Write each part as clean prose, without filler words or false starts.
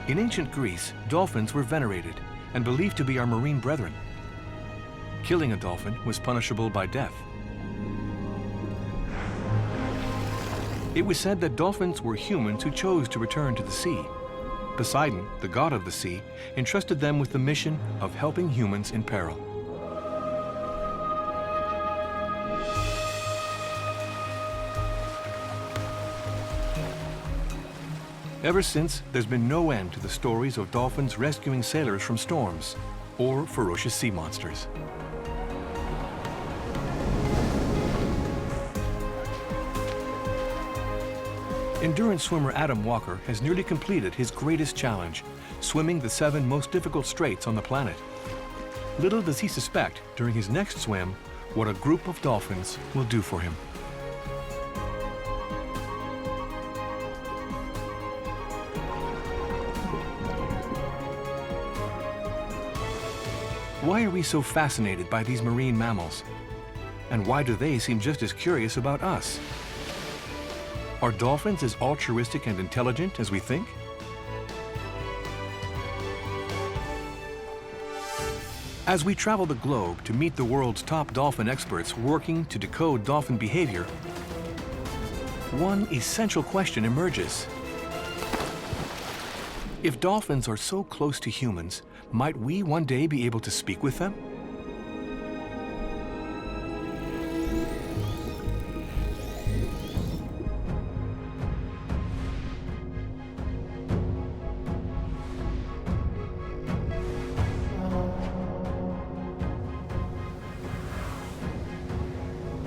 In ancient Greece, dolphins were venerated and believed to be our marine brethren. Killing a dolphin was punishable by death. It was said that dolphins were humans who chose to return to the sea. Poseidon, the god of the sea, entrusted them with the mission of helping humans in peril. Ever since, there's been no end to the stories of dolphins rescuing sailors from storms or ferocious sea monsters. Endurance swimmer Adam Walker has nearly completed his greatest challenge, swimming the 7 most difficult straits on the planet. Little does he suspect during his next swim what a group of dolphins will do for him. Why are we so fascinated by these marine mammals? And why do they seem just as curious about us? Are dolphins as altruistic and intelligent as we think? As we travel the globe to meet the world's top dolphin experts working to decode dolphin behavior, one essential question emerges. If dolphins are so close to humans, might we one day be able to speak with them?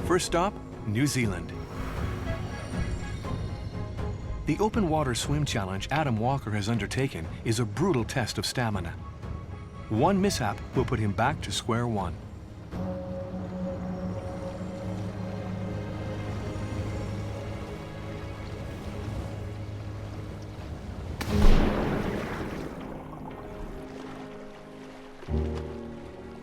First stop, New Zealand. The open water swim challenge Adam Walker has undertaken is a brutal test of stamina. One mishap will put him back to square one.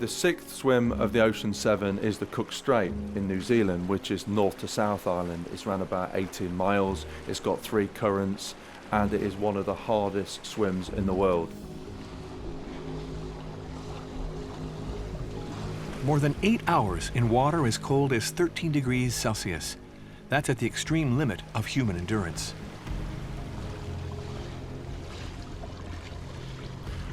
The 6th swim of the Ocean 7 is the Cook Strait in New Zealand, which is north to south island. It's around about 18 miles, it's got 3 currents, and it is one of the hardest swims in the world. More than 8 hours in water as cold as 13 degrees Celsius. That's at the extreme limit of human endurance.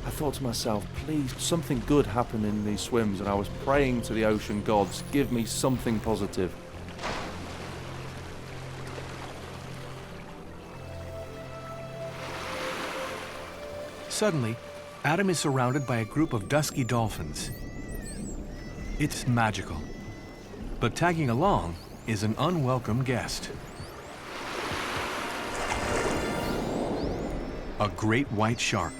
I thought to myself, please, something good happen in these swims, and I was praying to the ocean gods, give me something positive. Suddenly, Adam is surrounded by a group of dusky dolphins. It's magical. But tagging along is an unwelcome guest. A great white shark.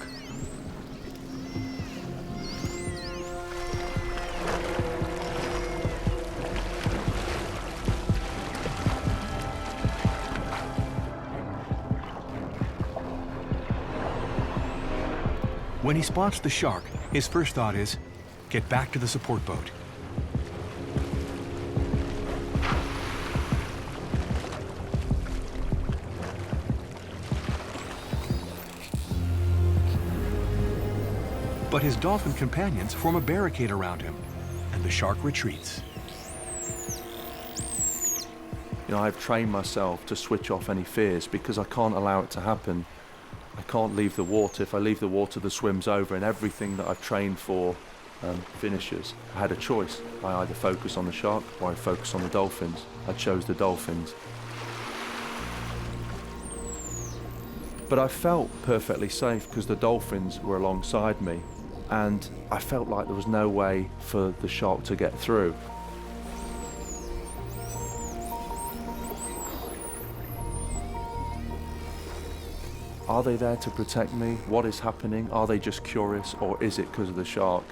When he spots the shark, his first thought is, get back to the support boat. But his dolphin companions form a barricade around him, and the shark retreats. You know, I've trained myself to switch off any fears because I can't allow it to happen. I can't leave the water. If I leave the water, the swim's over and everything that I've trained for finishes. I had a choice. I either focus on the shark or I focus on the dolphins. I chose the dolphins. But I felt perfectly safe because the dolphins were alongside me, and I felt like there was no way for the shark to get through. Are they there to protect me? What is happening? Are they just curious, or is it because of the shark?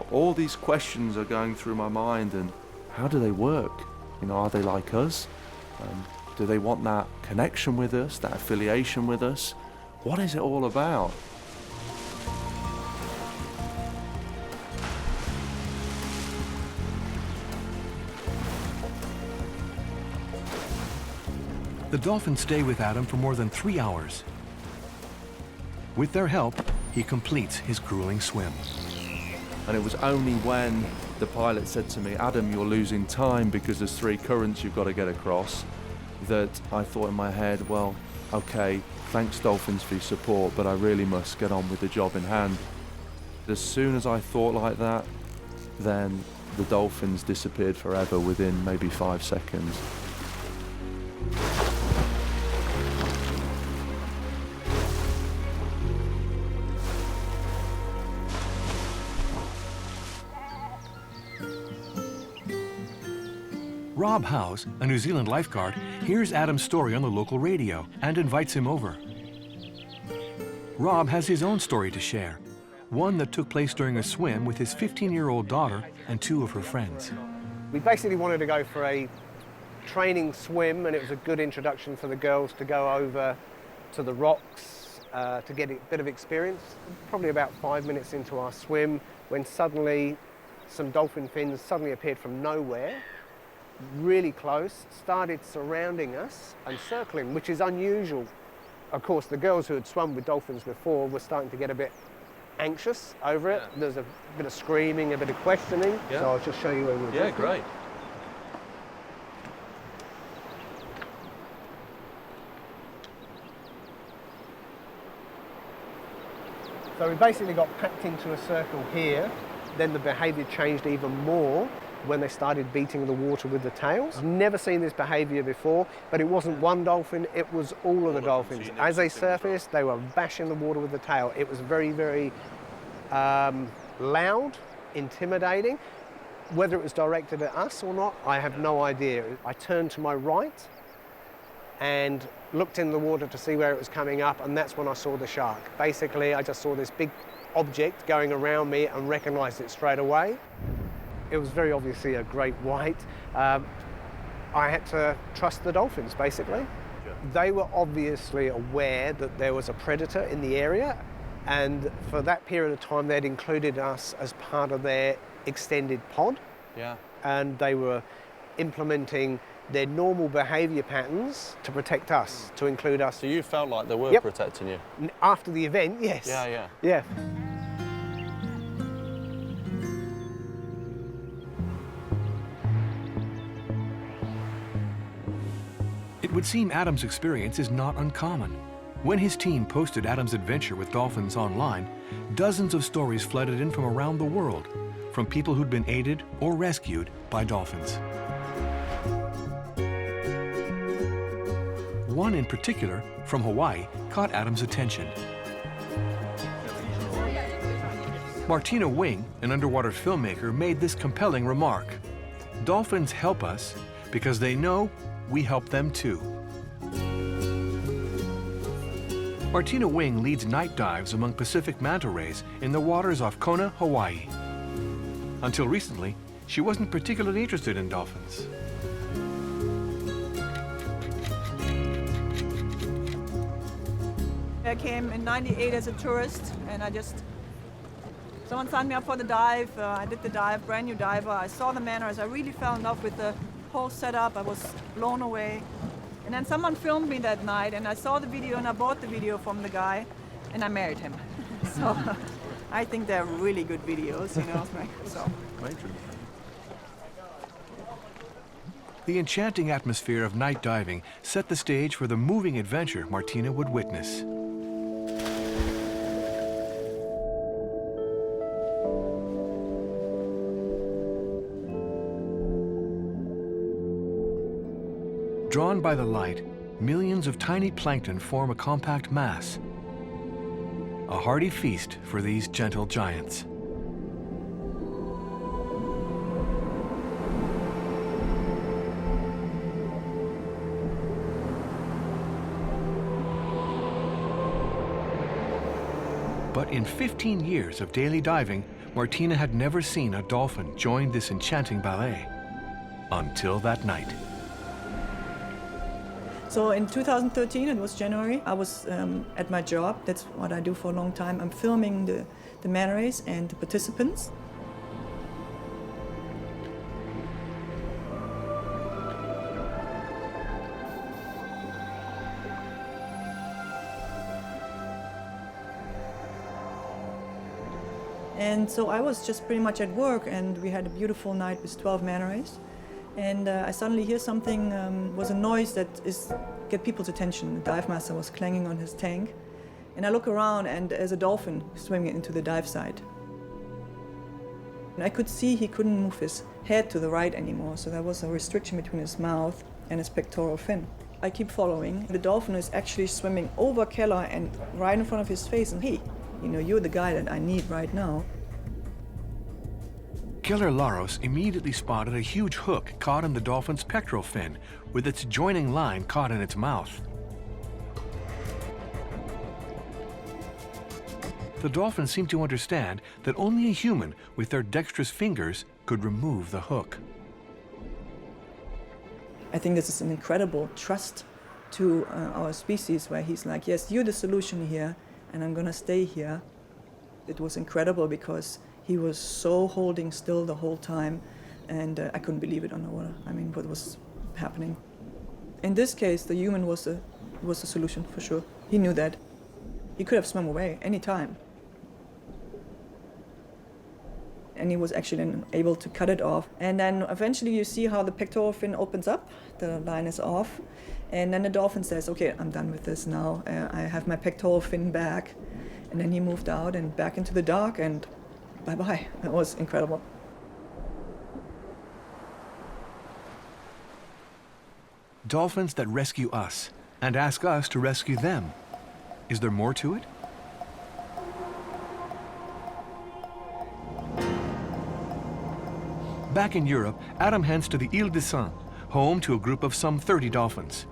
All these questions are going through my mind, and how do they work? You know, are they like us? Do they want that connection with us, that affiliation with us? What is it all about? The dolphins stay with Adam for more than 3 hours. With their help, he completes his grueling swim. And it was only when the pilot said to me, Adam, you're losing time because there's 3 currents you've got to get across, that I thought in my head, well, okay, thanks Dolphins for your support, but I really must get on with the job in hand. As soon as I thought like that, then the dolphins disappeared forever within maybe 5 seconds. Rob Howes, a New Zealand lifeguard, hears Adam's story on the local radio and invites him over. Rob has his own story to share, one that took place during a swim with his 15-year-old daughter and 2 of her friends. We basically wanted to go for a training swim, and it was a good introduction for the girls to go over to the rocks to get a bit of experience. Probably about 5 minutes into our swim, when suddenly some dolphin fins suddenly appeared from nowhere, really close, started surrounding us and circling, which is unusual. Of course, the girls who had swum with dolphins before were starting to get a bit anxious over it. Yeah. There's a bit of screaming, a bit of questioning. Yeah. So I'll just show you where we're Yeah, great. So we basically got packed into a circle here. Then the behaviour changed even more when they started beating the water with the tails. Never seen this behaviour before, but it wasn't one dolphin, it was all of the dolphins. As they surfaced, they were bashing the water with the tail. It was very, very loud, intimidating. Whether it was directed at us or not, I have no idea. I turned to my right and looked in the water to see where it was coming up, and that's when I saw the shark. Basically, I just saw this big object going around me and recognised it straight away. It was very obviously a great white. I had to trust the dolphins, basically. Yeah. They were obviously aware that there was a predator in the area, and for that period of time, they'd included us as part of their extended pod. Yeah. And they were implementing their normal behaviour patterns to protect us, to include us. So you felt like they were Yep. protecting you? After the event, yes. Yeah. Yeah. It would seem Adam's experience is not uncommon. When his team posted Adam's adventure with dolphins online, dozens of stories flooded in from around the world, from people who'd been aided or rescued by dolphins. One in particular, from Hawaii, caught Adam's attention. Martina Wing, an underwater filmmaker, made this compelling remark: "Dolphins help us because they know we help them too." Martina Wing leads night dives among Pacific manta rays in the waters off Kona, Hawaii. Until recently, she wasn't particularly interested in dolphins. I came in '98 as a tourist, and someone signed me up for the dive. I did the dive, brand new diver. I saw the manta rays. I really fell in love with the whole setup. I was blown away. And then someone filmed me that night, and I saw the video, and I bought the video from the guy, and I married him. So I think they're really good videos, you know. So. The enchanting atmosphere of night diving set the stage for the moving adventure Martina would witness. Drawn by the light, millions of tiny plankton form a compact mass, a hearty feast for these gentle giants. But in 15 years of daily diving, Martina had never seen a dolphin join this enchanting ballet. Until that night. So in 2013, it was January, I was at my job. That's what I do for a long time. I'm filming the manta rays and the participants. And so I was just pretty much at work, and we had a beautiful night with 12 manta rays. And I suddenly hear something, was a noise that get people's attention. The dive master was clanging on his tank. And I look around, and there's a dolphin swimming into the dive site. And I could see he couldn't move his head to the right anymore, so there was a restriction between his mouth and his pectoral fin. I keep following. The dolphin is actually swimming over Keller and right in front of his face, and hey, you know, you're the guy that I need right now. Keller Laros immediately spotted a huge hook caught in the dolphin's pectoral fin, with its joining line caught in its mouth. The dolphin seemed to understand that only a human with their dexterous fingers could remove the hook. I think this is an incredible trust to our species, where he's like, yes, you're the solution here, and I'm gonna stay here. It was incredible because he was so holding still the whole time, and I couldn't believe it underwater. I mean, what was happening. In this case, the human was the solution for sure. He knew that. He could have swum away any time. And he was actually then able to cut it off. And then eventually you see how the pectoral fin opens up, the line is off, and then the dolphin says, okay, I'm done with this now. I have my pectoral fin back. And then he moved out and back into the dark, and bye-bye. It was incredible. Dolphins that rescue us and ask us to rescue them. Is there more to it? Back in Europe, Adam heads to the Ile de Saint, home to a group of some 30 dolphins.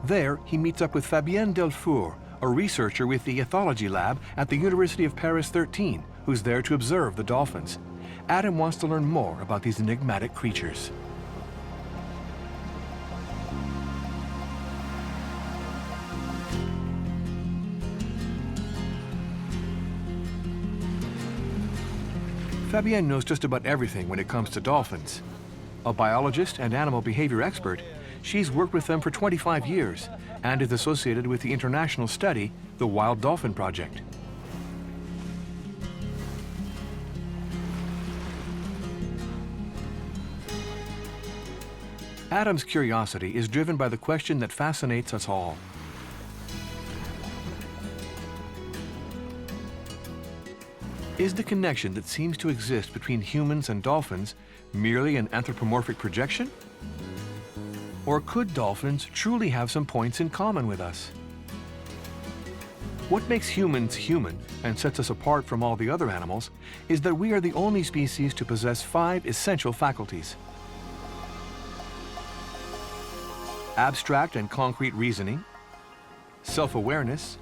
There, he meets up with Fabienne Delfour, a researcher with the ethology lab at the University of Paris 13, who's there to observe the dolphins. Adam wants to learn more about these enigmatic creatures. Fabienne knows just about everything when it comes to dolphins. A biologist and animal behavior expert, she's worked with them for 25 years and is associated with the international study, the Wild Dolphin Project. Adam's curiosity is driven by the question that fascinates us all. Is the connection that seems to exist between humans and dolphins merely an anthropomorphic projection? Or could dolphins truly have some points in common with us? What makes humans human and sets us apart from all the other animals is that we are the only species to possess 5 essential faculties: abstract and concrete reasoning, self-awareness,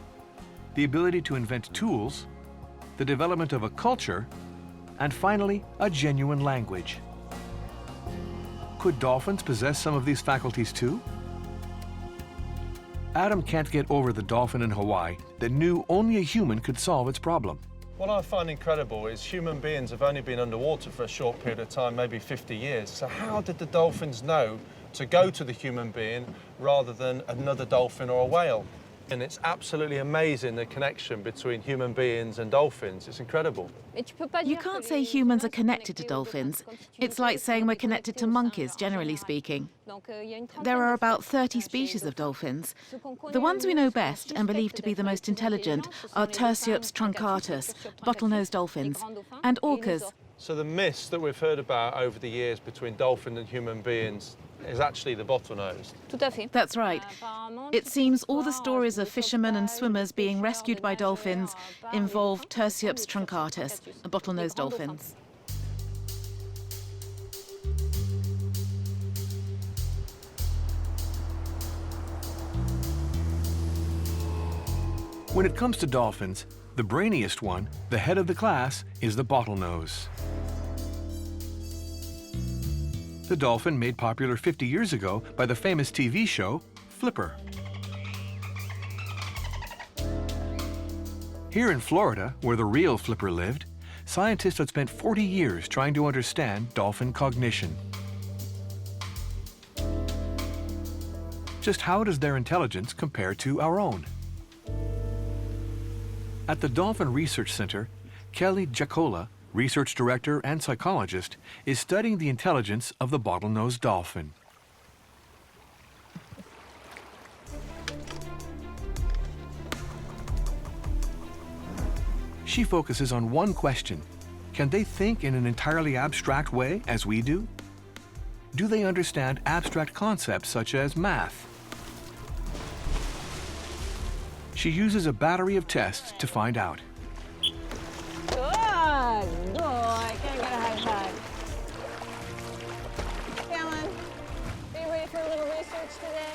the ability to invent tools, the development of a culture, and finally, a genuine language. Could dolphins possess some of these faculties too? Adam can't get over the dolphin in Hawaii that knew only a human could solve its problem. What I find incredible is human beings have only been underwater for a short period of time, maybe 50 years. So how did the dolphins know to go to the human being rather than another dolphin or a whale? And it's absolutely amazing, the connection between human beings and dolphins. It's incredible. You can't say humans are connected to dolphins. It's like saying we're connected to monkeys, generally speaking. There are about 30 species of dolphins. The ones we know best and believe to be the most intelligent are Tursiops truncatus, bottlenose dolphins, and orcas. So the myths that we've heard about over the years between dolphin and human beings is actually the bottlenose. That's right. It seems all the stories of fishermen and swimmers being rescued by dolphins involve Tursiops truncatus, bottlenose dolphins. When it comes to dolphins, the brainiest one, the head of the class, is the bottlenose. The dolphin made popular 50 years ago by the famous TV show Flipper. Here in Florida, where the real Flipper lived, scientists had spent 40 years trying to understand dolphin cognition. Just how does their intelligence compare to our own? At the Dolphin Research Center, Kelly Giacola, research director and psychologist, is studying the intelligence of the bottlenose dolphin. She focuses on one question. Can they think in an entirely abstract way as we do? Do they understand abstract concepts such as math? She uses a battery of tests to find out. Good boy. Can I get a high five? Helen, are you ready for a little research today?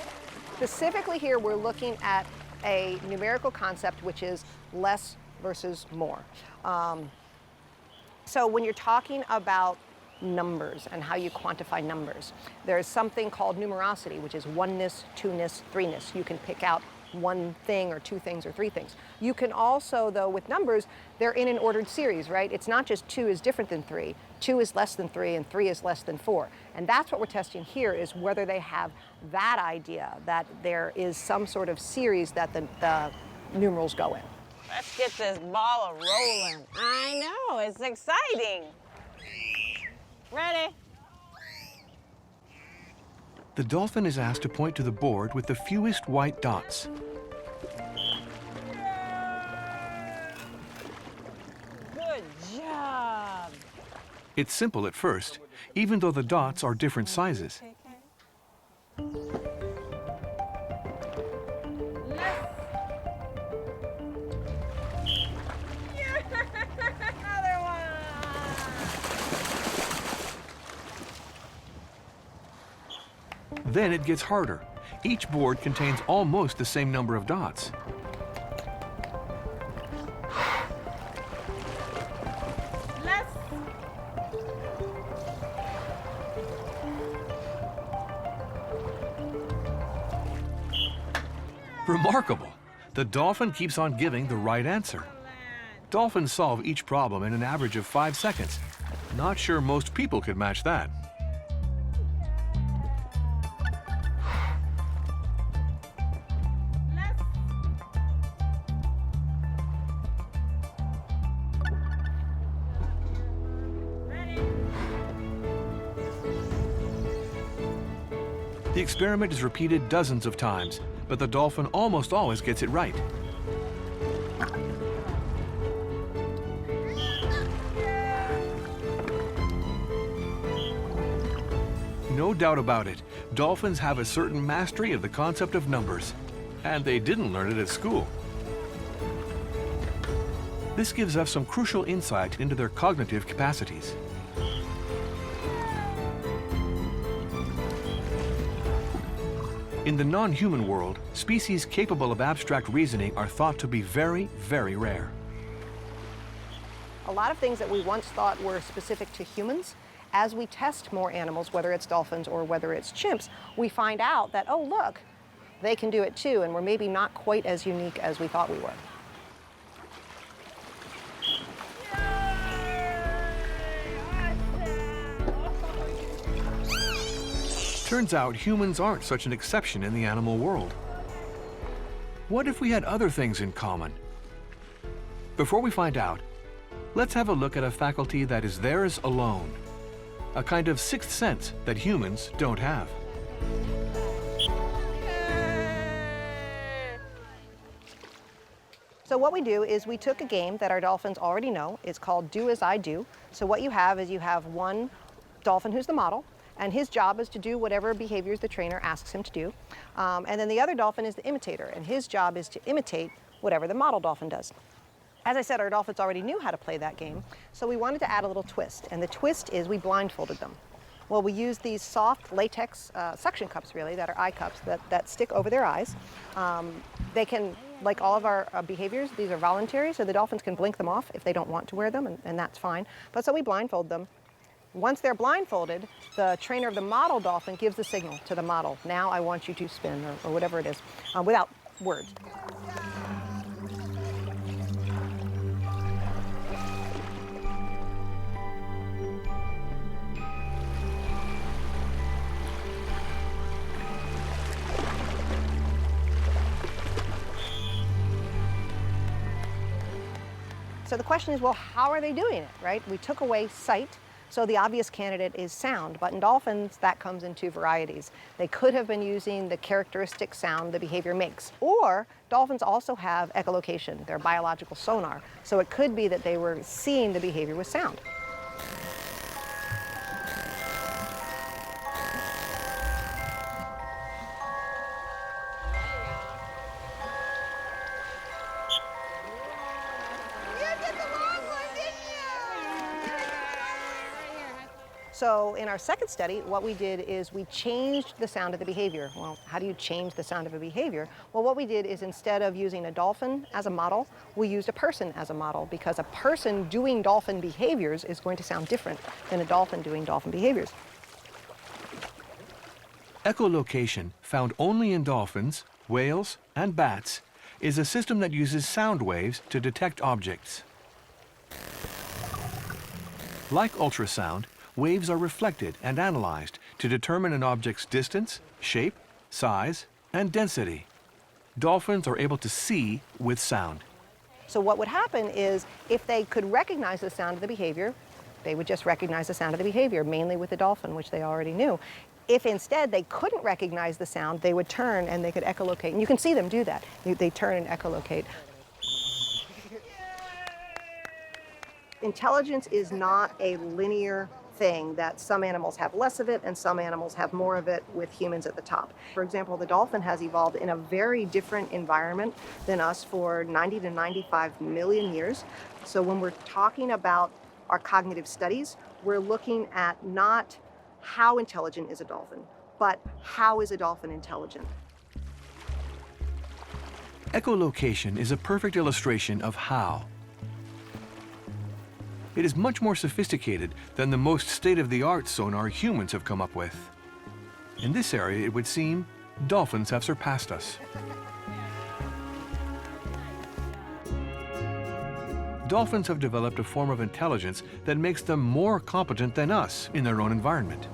Specifically here, we're looking at a numerical concept, which is less versus more. So when you're talking about numbers and how you quantify numbers, there's something called numerosity, which is oneness, two-ness, three-ness. You can pick out one thing or two things or three things. You can also, though, with numbers, they're in an ordered series, right? It's not just 2 is different than 3, 2 is less than 3, and 3 is less than 4. And that's what we're testing here, is whether they have that idea, that there is some sort of series that the numerals go in. Let's get this ball rolling. I know, it's exciting. Ready? The dolphin is asked to point to the board with the fewest white dots. Good job. It's simple at first, even though the dots are different sizes. Then it gets harder. Each board contains almost the same number of dots. Remarkable! The dolphin keeps on giving the right answer. Dolphins solve each problem in an average of 5 seconds. Not sure most people could match that. The experiment is repeated dozens of times, but the dolphin almost always gets it right. No doubt about it, dolphins have a certain mastery of the concept of numbers, and they didn't learn it at school. This gives us some crucial insight into their cognitive capacities. In the non-human world, species capable of abstract reasoning are thought to be very, very rare. A lot of things that we once thought were specific to humans, as we test more animals, whether it's dolphins or whether it's chimps, we find out that, oh, look, they can do it too, and we're maybe not quite as unique as we thought we were. Turns out humans aren't such an exception in the animal world. What if we had other things in common? Before we find out, let's have a look at a faculty that is theirs alone. A kind of sixth sense that humans don't have. So what we do is we took a game that our dolphins already know. It's called Do As I Do. So what you have is you have one dolphin who's the model, and his job is to do whatever behaviors the trainer asks him to do. And then the other dolphin is the imitator, and his job is to imitate whatever the model dolphin does. As I said, our dolphins already knew how to play that game, so we wanted to add a little twist, and the twist is we blindfolded them. Well, we used these soft latex suction cups, really, that are eye cups that stick over their eyes. They can, like all of our behaviors, these are voluntary, so the dolphins can blink them off if they don't want to wear them, and that's fine. But so we blindfold them. Once they're blindfolded, the trainer of the model dolphin gives the signal to the model. Now I want you to spin, or whatever it is, without words. So So the question is, well, how are they doing it, right? We took away sight, so the obvious candidate is sound. But in dolphins, that comes in two varieties. They could have been using the characteristic sound the behavior makes. Or dolphins also have echolocation, their biological sonar. So it could be that they were seeing the behavior with sound. So in our second study, what we did is we changed the sound of the behavior. Well, how do you change the sound of a behavior? Well, what we did is instead of using a dolphin as a model, we used a person as a model, because a person doing dolphin behaviors is going to sound different than a dolphin doing dolphin behaviors. Echolocation, found only in dolphins, whales, and bats, is a system that uses sound waves to detect objects. Like ultrasound, waves are reflected and analyzed to determine an object's distance, shape, size, and density. Dolphins are able to see with sound. So what would happen is if they could recognize the sound of the behavior, they would just recognize the sound of the behavior, mainly with the dolphin, which they already knew. If instead they couldn't recognize the sound, they would turn and they could echolocate. And you can see them do that. They turn and echolocate. Intelligence is not a linear thing that some animals have less of it and some animals have more of it, with humans at the top. For example, the dolphin has evolved in a very different environment than us for 90 to 95 million years. So when we're talking about our cognitive studies, we're looking at not how intelligent is a dolphin, but how is a dolphin intelligent? Echolocation is a perfect illustration of how. It is much more sophisticated than the most state-of-the-art sonar humans have come up with. In this area, it would seem, dolphins have surpassed us. Dolphins have developed a form of intelligence that makes them more competent than us in their own environment.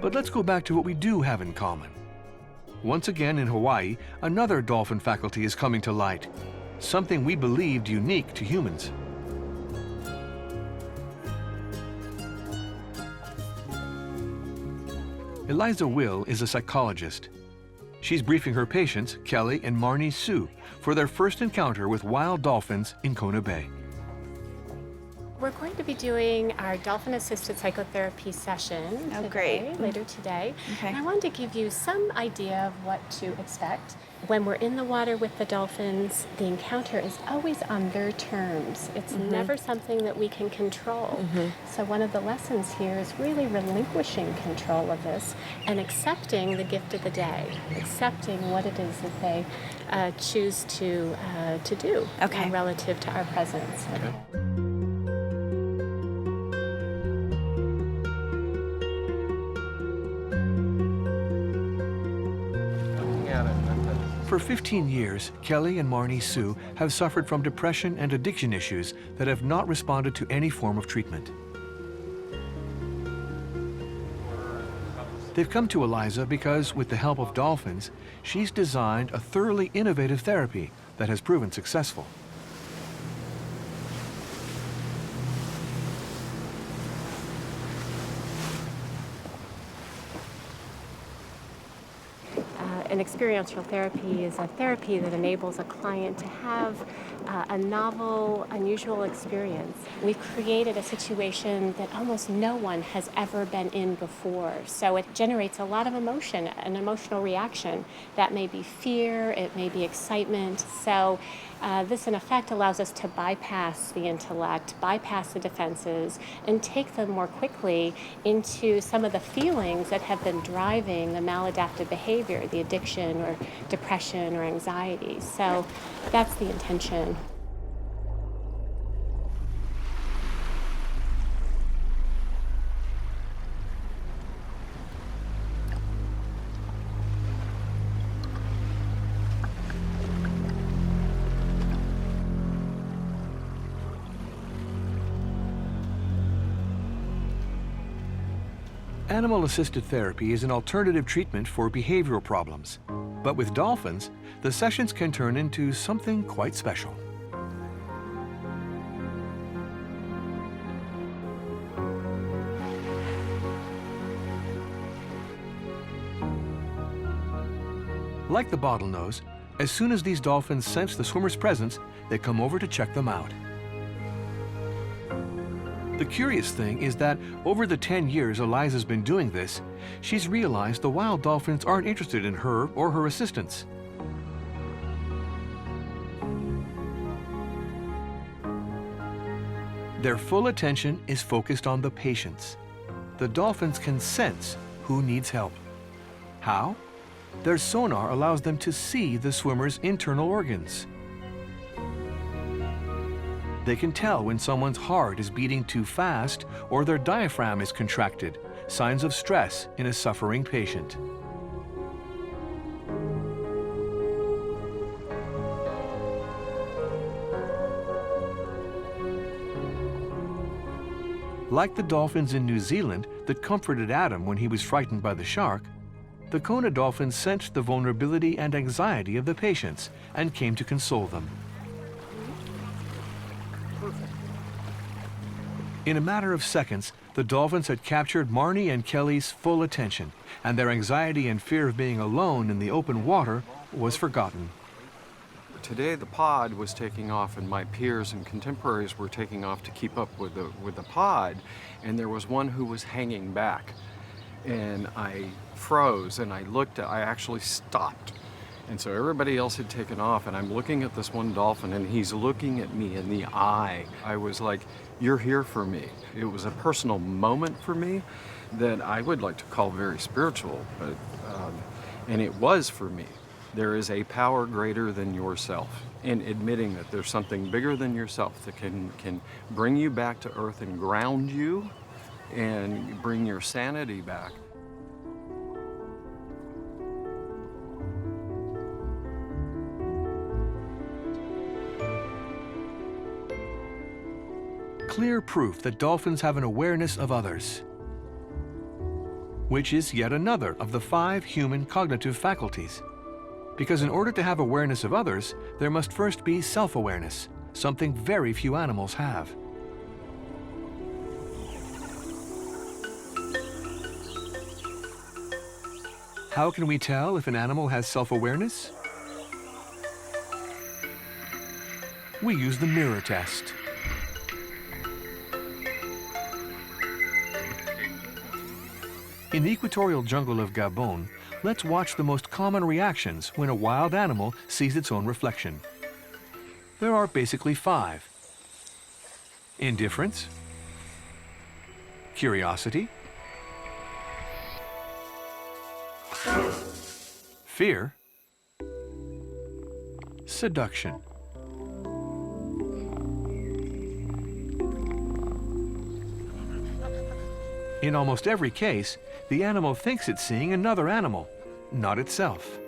But let's go back to what we do have in common. Once again in Hawaii, another dolphin faculty is coming to light, something we believed unique to humans. Eliza Will is a psychologist. She's briefing her patients, Kelly and Marnie Sue, for their first encounter with wild dolphins in Kona Bay. We're going to be doing our dolphin-assisted psychotherapy session later today. Okay. And I wanted to give you some idea of what to expect. When we're in the water with the dolphins, the encounter is always on their terms. It's never something that we can control. So one of the lessons here is really relinquishing control of this and accepting the gift of the day, accepting what it is that they choose to do relative to our presence. For 15 years, Kelly and Marnie Sue have suffered from depression and addiction issues that have not responded to any form of treatment. They've come to Eliza because, with the help of dolphins, she's designed a thoroughly innovative therapy that has proven successful. An experiential therapy is a therapy that enables a client to have a novel, unusual experience. We've created a situation that almost no one has ever been in before. So it generates a lot of emotion, an emotional reaction. That may be fear, it may be excitement. So this, in effect, allows us to bypass the intellect, bypass the defenses, and take them more quickly into some of the feelings that have been driving the maladaptive behavior, the addiction or depression or anxiety. So that's the intention. Animal-assisted therapy is an alternative treatment for behavioral problems. But with dolphins, the sessions can turn into something quite special. Like the bottlenose, as soon as these dolphins sense the swimmer's presence, they come over to check them out. The curious thing is that over the 10 years Eliza's been doing this, she's realized the wild dolphins aren't interested in her or her assistants. Their full attention is focused on the patients. The dolphins can sense who needs help. How? Their sonar allows them to see the swimmer's internal organs. They can tell when someone's heart is beating too fast or their diaphragm is contracted, signs of stress in a suffering patient. Like the dolphins in New Zealand that comforted Adam when he was frightened by the shark, the Kona dolphins sensed the vulnerability and anxiety of the patients and came to console them. In a matter of seconds, the dolphins had captured Marnie and Kelly's full attention, and their anxiety and fear of being alone in the open water was forgotten. Today the pod was taking off and my peers and contemporaries were taking off to keep up with the pod, and there was one who was hanging back. And I froze and I actually stopped. And so everybody else had taken off and I'm looking at this one dolphin and he's looking at me in the eye. I was like, you're here for me. It was a personal moment for me that I would like to call very spiritual, but, and it was for me. There is a power greater than yourself, and admitting that there's something bigger than yourself that can bring you back to earth and ground you and bring your sanity back. Clear proof that dolphins have an awareness of others, which is yet another of the 5 human cognitive faculties. Because in order to have awareness of others, there must first be self-awareness, something very few animals have. How can we tell if an animal has self-awareness? We use the mirror test. In the equatorial jungle of Gabon, let's watch the most common reactions when a wild animal sees its own reflection. There are basically 5. Indifference, curiosity, fear, seduction. In almost every case, the animal thinks it's seeing another animal, not itself.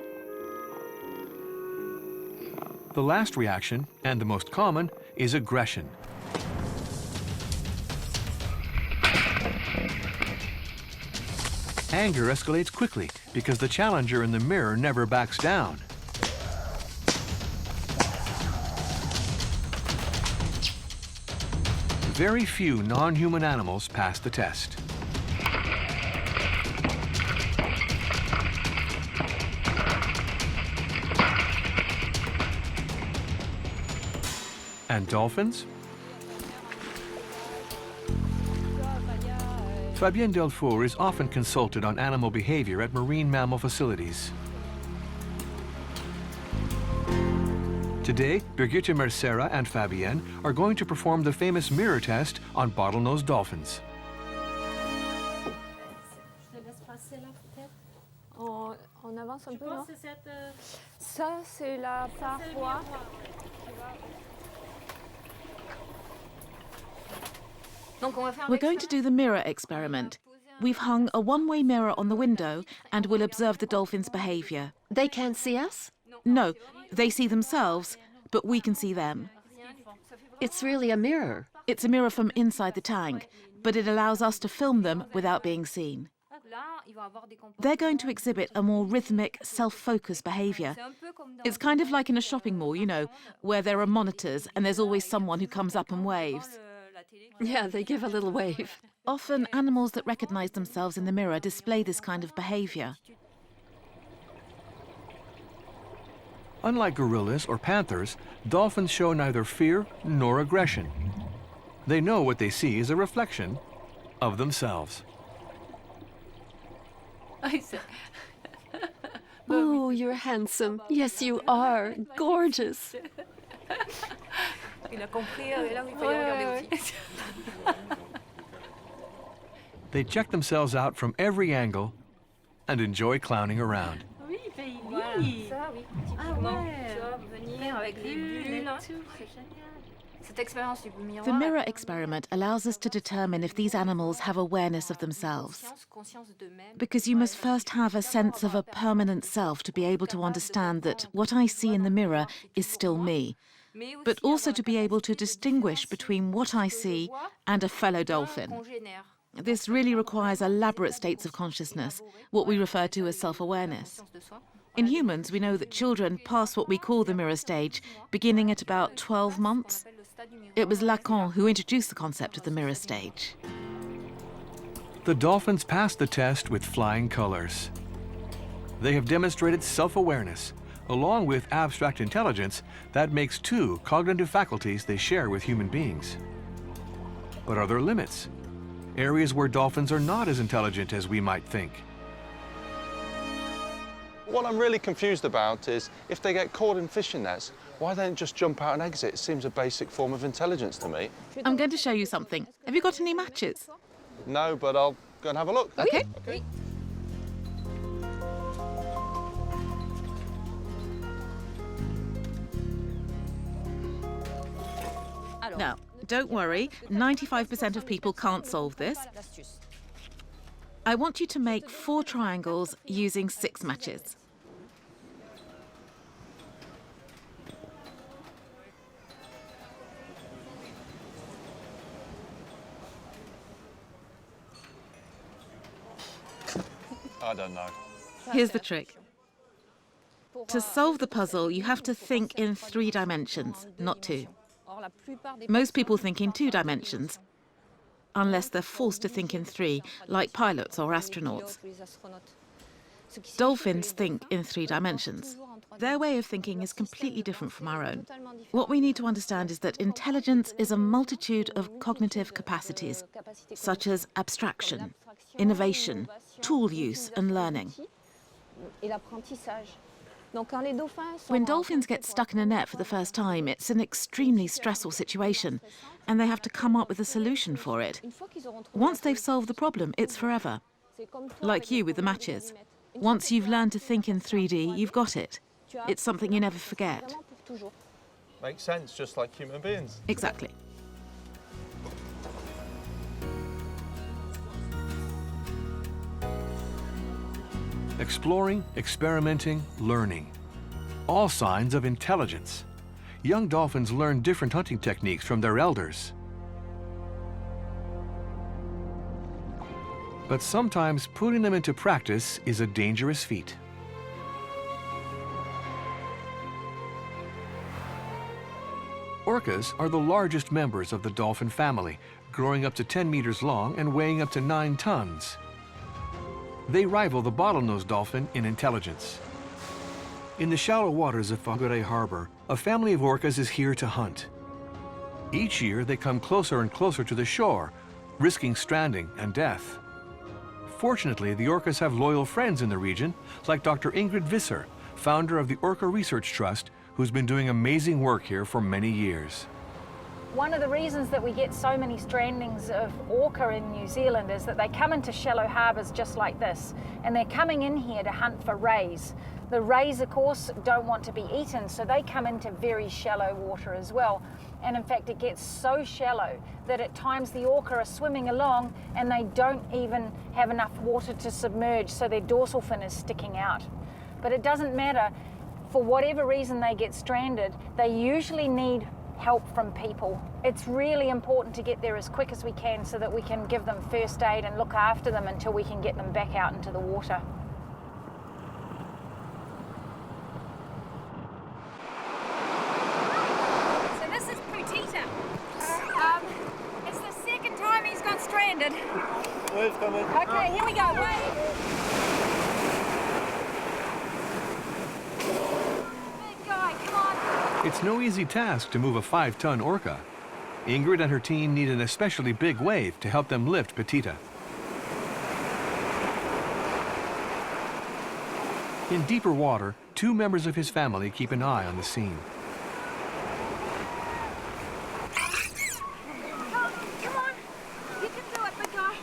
The last reaction, and the most common, is aggression. Anger escalates quickly because the challenger in the mirror never backs down. Very few non-human animals pass the test. And dolphins? Fabienne Delfour is often consulted on animal behavior at marine mammal facilities. Today, Birgitte Mercera and Fabienne are going to perform the famous mirror test on bottlenose dolphins. On avance un peu, non? Ça, c'est la paroi. We're going to do the mirror experiment. We've hung a one-way mirror on the window and we'll observe the dolphins' behavior. They can't see us? No, they see themselves, but we can see them. It's really a mirror. It's a mirror from inside the tank, but it allows us to film them without being seen. They're going to exhibit a more rhythmic, self-focused behavior. It's kind of like in a shopping mall, you know, where there are monitors and there's always someone who comes up and waves. Yeah, they give a little wave. Often, animals that recognize themselves in the mirror display this kind of behavior. Unlike gorillas or panthers, dolphins show neither fear nor aggression. They know what they see is a reflection of themselves. Oh, you're handsome. Yes, you are. Gorgeous. They check themselves out from every angle and enjoy clowning around. The mirror experiment allows us to determine if these animals have awareness of themselves. Because you must first have a sense of a permanent self to be able to understand that what I see in the mirror is still me, but also to be able to distinguish between what I see and a fellow dolphin. This really requires elaborate states of consciousness, what we refer to as self-awareness. In humans, we know that children pass what we call the mirror stage, beginning at about 12 months. It was Lacan who introduced the concept of the mirror stage. The dolphins passed the test with flying colors. They have demonstrated self-awareness, along with abstract intelligence that makes two cognitive faculties they share with human beings. But are there limits? Areas where dolphins are not as intelligent as we might think. What I'm really confused about is if they get caught in fishing nets, why don't they just jump out and exit? It seems a basic form of intelligence to me. I'm going to show you something. Have you got any matches? No, but I'll go and have a look. Okay. Now, don't worry, 95% of people can't solve this. I want you to make 4 triangles using 6 matches. I don't know. Here's the trick. To solve the puzzle, you have to think in 3 dimensions, not 2. Most people think in 2 dimensions, unless they're forced to think in 3, like pilots or astronauts. Dolphins think in 3 dimensions. Their way of thinking is completely different from our own. What we need to understand is that intelligence is a multitude of cognitive capacities, such as abstraction, innovation, tool use, and learning. When dolphins get stuck in a net for the first time, it's an extremely stressful situation, and they have to come up with a solution for it. Once they've solved the problem, it's forever. Like you with the matches. Once you've learned to think in 3D, you've got it. It's something you never forget. Makes sense, just like human beings. Exactly. Exploring, experimenting, learning. All signs of intelligence. Young dolphins learn different hunting techniques from their elders. But sometimes putting them into practice is a dangerous feat. Orcas are the largest members of the dolphin family, growing up to 10 meters long and weighing up to 9 tons. They rival the bottlenose dolphin in intelligence. In the shallow waters of Cook Harbor, a family of orcas is here to hunt. Each year, they come closer and closer to the shore, risking stranding and death. Fortunately, the orcas have loyal friends in the region, like Dr. Ingrid Visser, founder of the Orca Research Trust, who's been doing amazing work here for many years. One of the reasons that we get so many strandings of orca in New Zealand is that they come into shallow harbours just like this, and they're coming in here to hunt for rays. The rays, of course, don't want to be eaten, so they come into very shallow water as well. And in fact, it gets so shallow that at times the orca are swimming along and they don't even have enough water to submerge, so their dorsal fin is sticking out. But it doesn't matter. For whatever reason they get stranded, they usually need help from people. It's really important to get there as quick as we can so that we can give them first aid and look after them until we can get them back out into the water. So this is Putita. It's the second time he's got stranded. Wave's coming. Okay, here we go, wave. Big guy, come on. It's no easy task to move a 5-ton orca. Ingrid and her team need an especially big wave to help them lift Petita. In deeper water, 2 members of his family keep an eye on the scene. Come on, you can do it, big guy.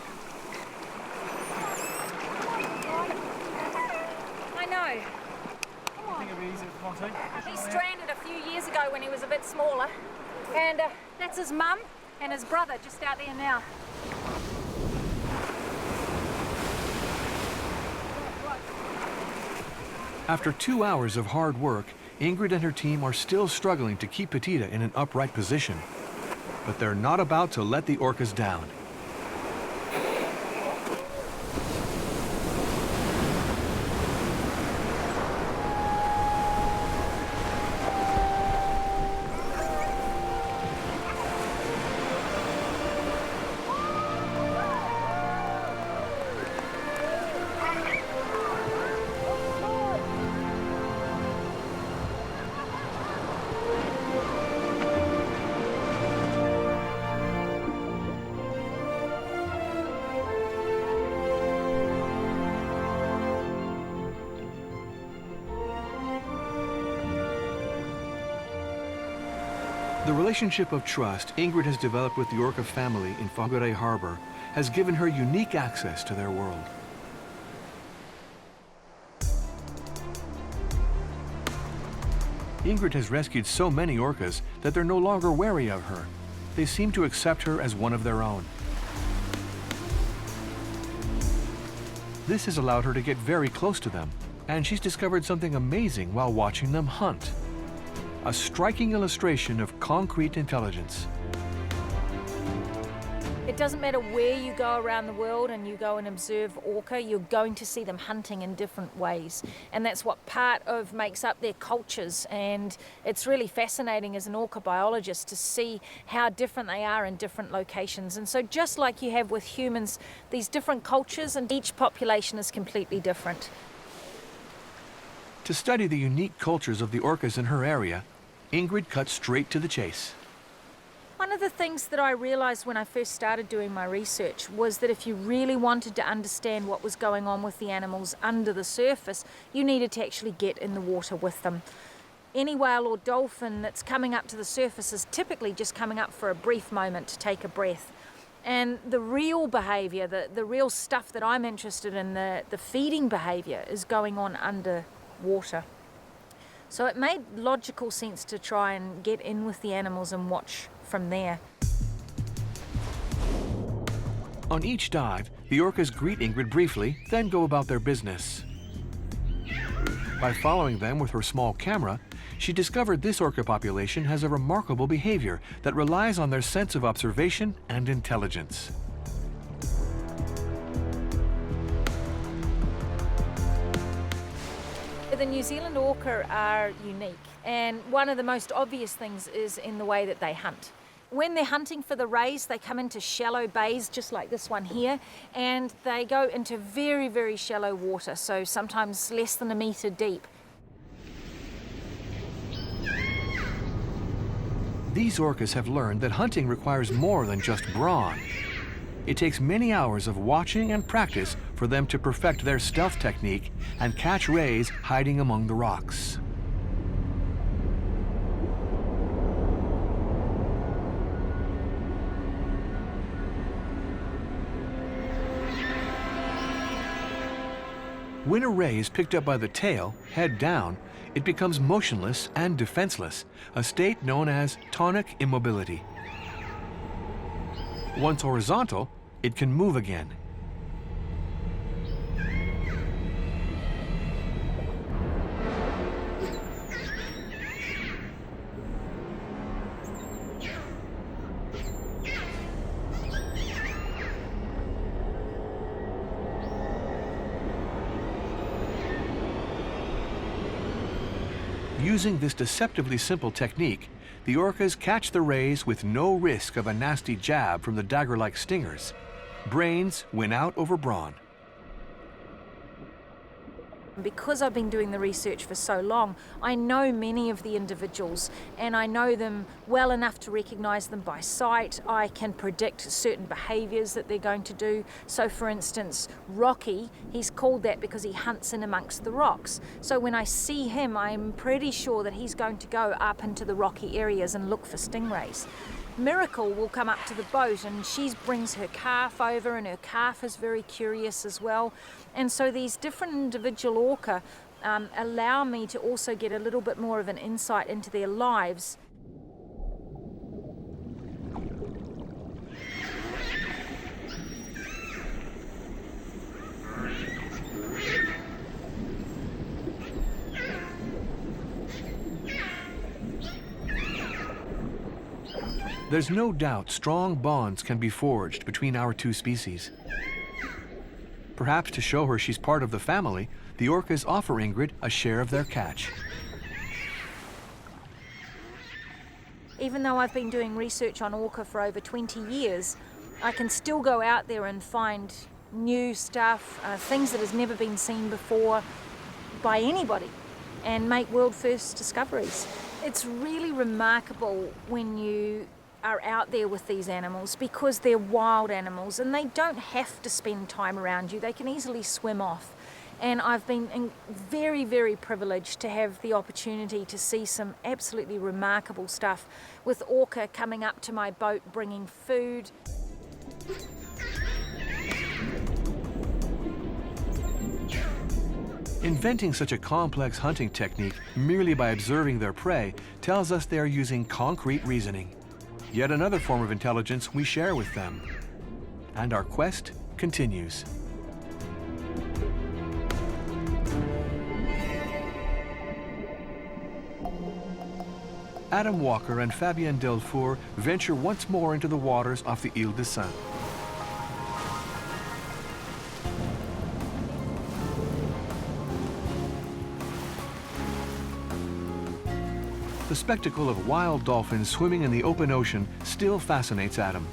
I know. Come on. He stranded a few years ago when he was a bit smaller. And that's his mum and his brother just out there now. After 2 hours of hard work, Ingrid and her team are still struggling to keep Petita in an upright position. But they're not about to let the orcas down. The relationship of trust Ingrid has developed with the orca family in Fagure Harbor has given her unique access to their world. Ingrid has rescued so many orcas that they're no longer wary of her. They seem to accept her as one of their own. This has allowed her to get very close to them, and she's discovered something amazing while watching them hunt. A striking illustration of concrete intelligence. It doesn't matter where you go around the world and you go and observe orca, you're going to see them hunting in different ways. And that's what part of makes up their cultures. And it's really fascinating as an orca biologist to see how different they are in different locations. And so just like you have with humans, these different cultures, and each population is completely different. To study the unique cultures of the orcas in her area, Ingrid cut straight to the chase. One of the things that I realized when I first started doing my research was that if you really wanted to understand what was going on with the animals under the surface, you needed to actually get in the water with them. Any whale or dolphin that's coming up to the surface is typically just coming up for a brief moment to take a breath. And the real behavior, the real stuff that I'm interested in, the feeding behavior, is going on under water. So it made logical sense to try and get in with the animals and watch from there. On each dive, the orcas greet Ingrid briefly, then go about their business. By following them with her small camera, she discovered this orca population has a remarkable behavior that relies on their sense of observation and intelligence. The New Zealand orca are unique, and one of the most obvious things is in the way that they hunt. When they're hunting for the rays, they come into shallow bays, just like this one here, and they go into very, very shallow water, so sometimes less than a metre deep. These orcas have learned that hunting requires more than just brawn. It takes many hours of watching and practice for them to perfect their stealth technique and catch rays hiding among the rocks. When a ray is picked up by the tail, head down, it becomes motionless and defenseless, a state known as tonic immobility. Once horizontal, it can move again. Using this deceptively simple technique, the orcas catch the rays with no risk of a nasty jab from the dagger-like stingers. Brains win out over brawn. Because I've been doing the research for so long, I know many of the individuals and I know them well enough to recognise them by sight. I can predict certain behaviours that they're going to do. So for instance, Rocky, he's called that because he hunts in amongst the rocks. So when I see him, I'm pretty sure that he's going to go up into the rocky areas and look for stingrays. Miracle will come up to the boat and she brings her calf over, and her calf is very curious as well. And so these different individual orca allow me to also get a little bit more of an insight into their lives. There's no doubt strong bonds can be forged between our two species. Perhaps to show her she's part of the family, the orcas offer Ingrid a share of their catch. Even though I've been doing research on orca for over 20 years, I can still go out there and find new stuff, things that has never been seen before by anybody, and make world first discoveries. It's really remarkable when you are out there with these animals because they're wild animals and they don't have to spend time around you. They can easily swim off. And I've been very, very privileged to have the opportunity to see some absolutely remarkable stuff with orca coming up to my boat bringing food. Inventing such a complex hunting technique merely by observing their prey tells us they are using concrete reasoning. Yet another form of intelligence we share with them. And our quest continues. Adam Walker and Fabienne Delfour venture once more into the waters off the Ile de Saint. The spectacle of wild dolphins swimming in the open ocean still fascinates Adam.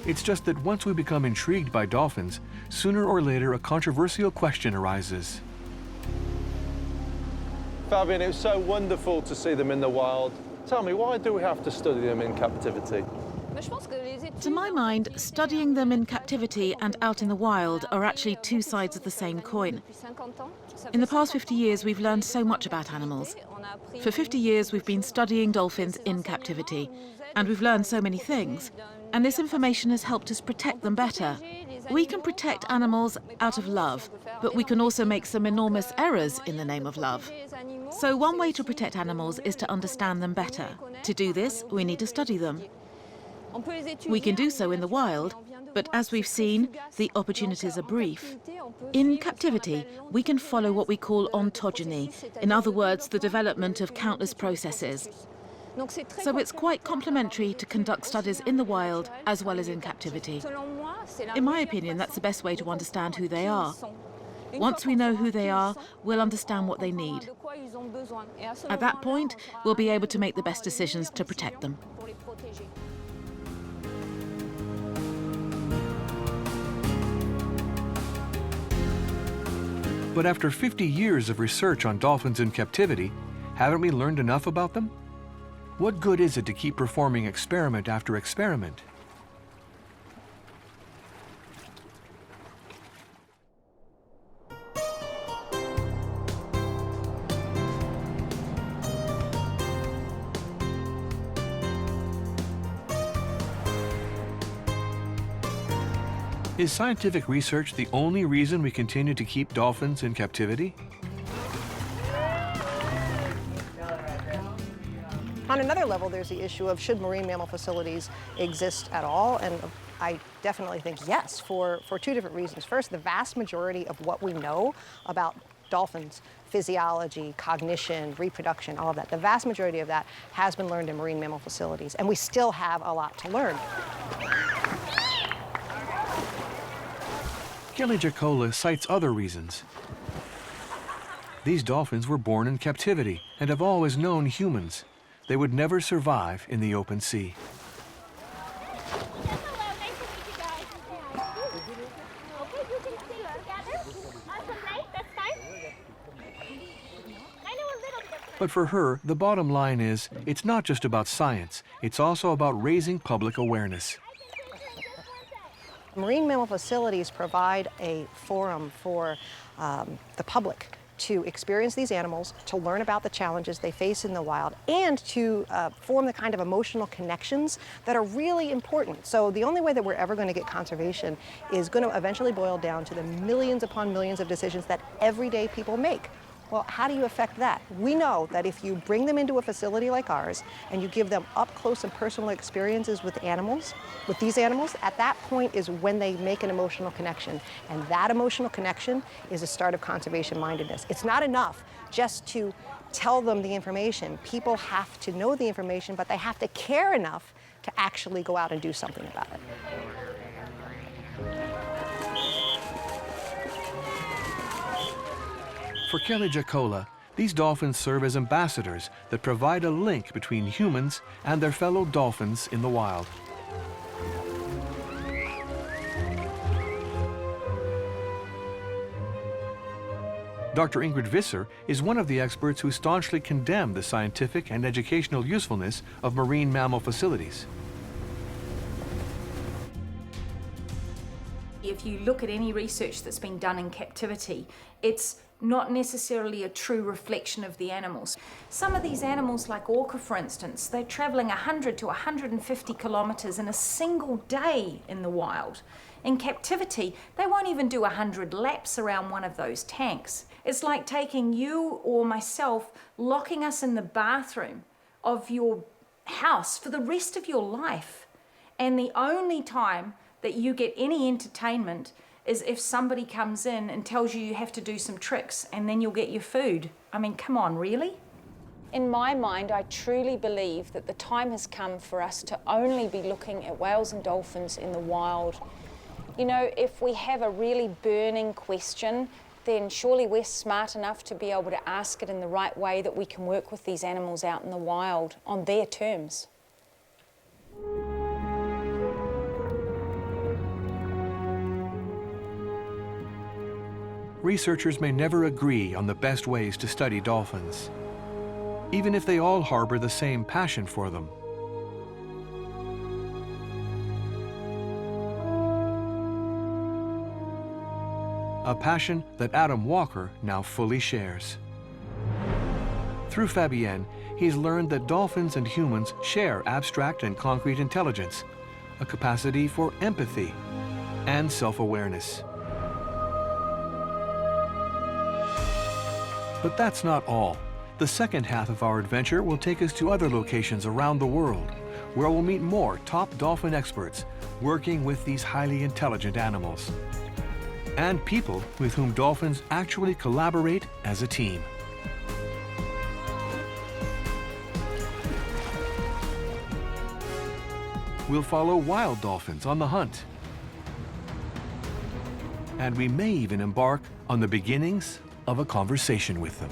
It's just that once we become intrigued by dolphins, sooner or later a controversial question arises. Fabian, it was so wonderful to see them in the wild. Tell me, why do we have to study them in captivity? To my mind, studying them in captivity and out in the wild are actually two sides of the same coin. In the past 50 years, we've learned so much about animals. For 50 years, we've been studying dolphins in captivity, and we've learned so many things. And this information has helped us protect them better. We can protect animals out of love, but we can also make some enormous errors in the name of love. So one way to protect animals is to understand them better. To do this, we need to study them. We can do so in the wild, but as we've seen, the opportunities are brief. In captivity, we can follow what we call ontogeny, in other words, the development of countless processes. So it's quite complementary to conduct studies in the wild as well as in captivity. In my opinion, that's the best way to understand who they are. Once we know who they are, we'll understand what they need. At that point, we'll be able to make the best decisions to protect them. But after 50 years of research on dolphins in captivity, haven't we learned enough about them? What good is it to keep performing experiment after experiment? Is scientific research the only reason we continue to keep dolphins in captivity? On another level, there's the issue of should marine mammal facilities exist at all? And I definitely think yes, for two different reasons. First, the vast majority of what we know about dolphins, physiology, cognition, reproduction, all of that, the vast majority of that has been learned in marine mammal facilities, and we still have a lot to learn. Kelly Jacola cites other reasons. These dolphins were born in captivity and have always known humans. They would never survive in the open sea. But for her, the bottom line is, it's not just about science, it's also about raising public awareness. Marine mammal facilities provide a forum for the public to experience these animals, to learn about the challenges they face in the wild, and to form the kind of emotional connections that are really important. So the only way that we're ever going to get conservation is going to eventually boil down to the millions upon millions of decisions that everyday people make. Well, how do you affect that? We know that if you bring them into a facility like ours and you give them up close and personal experiences with animals, with these animals, at that point is when they make an emotional connection. And that emotional connection is a start of conservation mindedness. It's not enough just to tell them the information. People have to know the information, but they have to care enough to actually go out and do something about it. For Kelly Jacola, these dolphins serve as ambassadors that provide a link between humans and their fellow dolphins in the wild. Dr. Ingrid Visser is one of the experts who staunchly condemn the scientific and educational usefulness of marine mammal facilities. If you look at any research that's been done in captivity, it's not necessarily a true reflection of the animals. Some of these animals, like orca for instance, they're traveling 100 to 150 kilometers in a single day in the wild. In captivity, they won't even do 100 laps around one of those tanks. It's like taking you or myself, locking us in the bathroom of your house for the rest of your life. And the only time that you get any entertainment is if somebody comes in and tells you you have to do some tricks and then you'll get your food. I mean, come on, really? In my mind, I truly believe that the time has come for us to only be looking at whales and dolphins in the wild. You know, if we have a really burning question, then surely we're smart enough to be able to ask it in the right way that we can work with these animals out in the wild on their terms. Researchers may never agree on the best ways to study dolphins, even if they all harbor the same passion for them. A passion that Adam Walker now fully shares. Through Fabienne, he's learned that dolphins and humans share abstract and concrete intelligence, a capacity for empathy and self-awareness. But that's not all. The second half of our adventure will take us to other locations around the world, where we'll meet more top dolphin experts working with these highly intelligent animals, and people with whom dolphins actually collaborate as a team. We'll follow wild dolphins on the hunt, and we may even embark on the beginnings of a conversation with them.